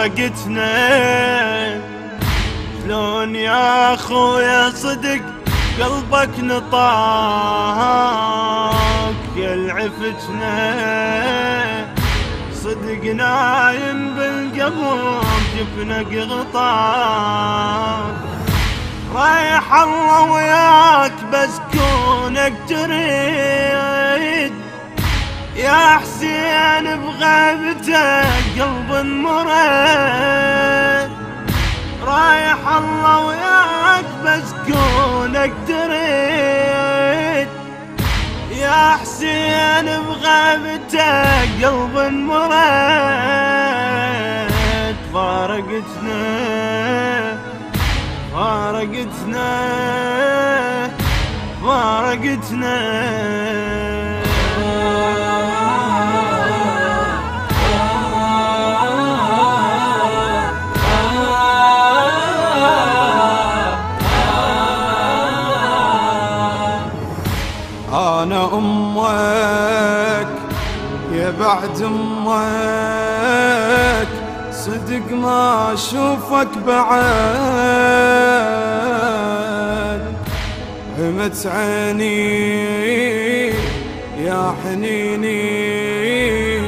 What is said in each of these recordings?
فارقتنا. شلون يا خويا صدق قلبك نطاك يا العفتنا، صدق نايم بالقبر جفنك غطاك. رايح الله وياك بس كونك تريد، يا حسين بغيبتك قلب مريد. رايح الله وياك بس كونك تريد، يا حسين بغيبتك قلب مريد. فارقتنا فارقتنا فارقتنا. أنا أمك يا بعد أمك، صدق ما أشوفك بعد. همت عيني يا حنيني،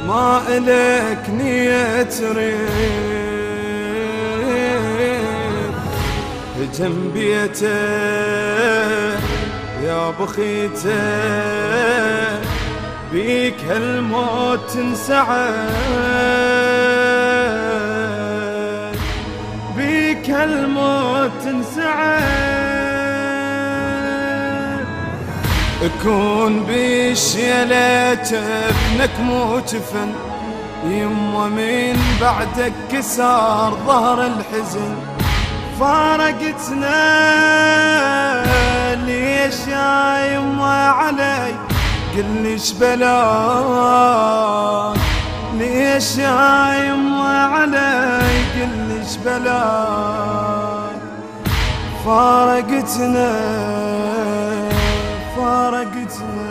ما إليك نية ريد. هجم بيته يا بخيته، بيك هالموت تنسعد، بيك هالموت تنسعد. اكون بيش يا ليت ابنك موتفن، يمه من بعدك كسر ظهر الحزن. فارقتنا ليش يا يمه علي قليش بلاك، ليش يا يمه علي قليش بلاك. فارقتنا فارقتنا.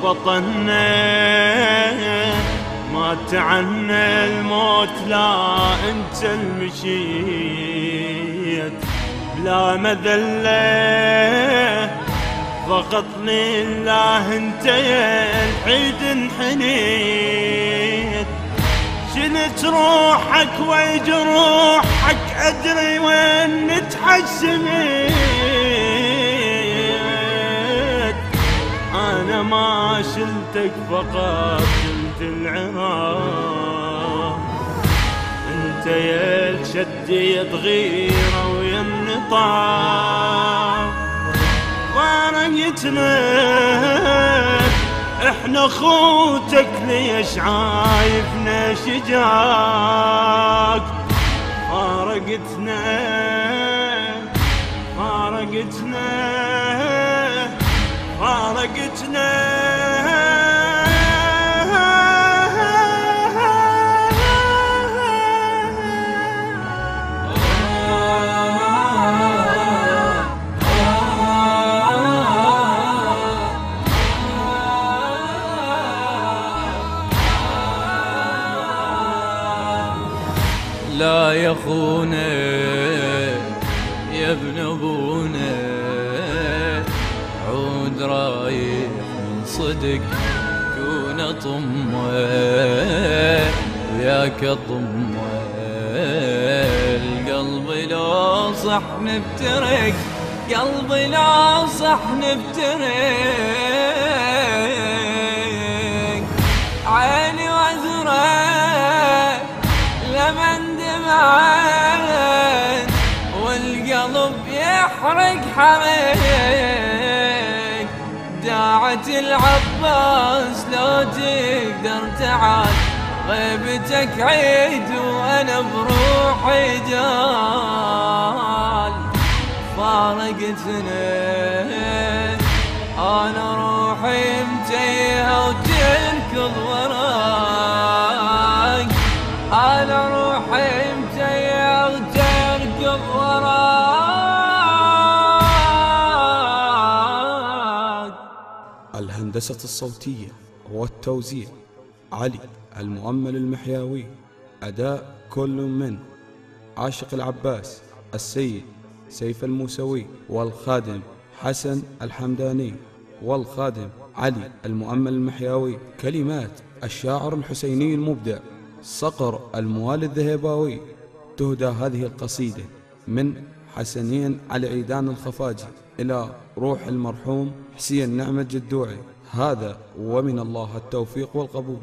بطننا ما تعنى الموت، لا انت المشيت بلا مذلة، فقط لله انت يا الحيد انحنيت. شلت روحك وجروحك ادري وين تحسمت. أنا ما شلتك فقط شلت العراق، أنت يا الشد يا تغيره ويا النطاق. فارقتنا احنا خوتك، ليش عايفنا شجاك. فارقتنا فارقتنا فارقتنا. لا يا خونا يا ابن ابونا، عود رايح من صدق كون طمه وياك طمه. القلب لو صح نفترق، قلبي لو صح نفترق. عيني وازرق لمن دمعت، والقلب يحرق حريق. داعت العباس لو تقدر تعال، غيبتك عيد وانا بروحي جال. فارقتنا انا روحي متيهه وتركض وراك، انا روحي الهندسة الصوتية والتوزيع علي المؤمل المحياوي. أداء كل من عاشق العباس السيد سيف الموسوي، والخادم حسن الحمداني، والخادم علي المؤمل المحياوي. كلمات الشاعر الحسيني المبدع صقر الموالي الذهباوي. تهدى هذه القصيدة من حسنين علي عيدان الخفاجي إلى روح المرحوم حسين نعمة جدوعي. هذا ومن الله التوفيق والقبول.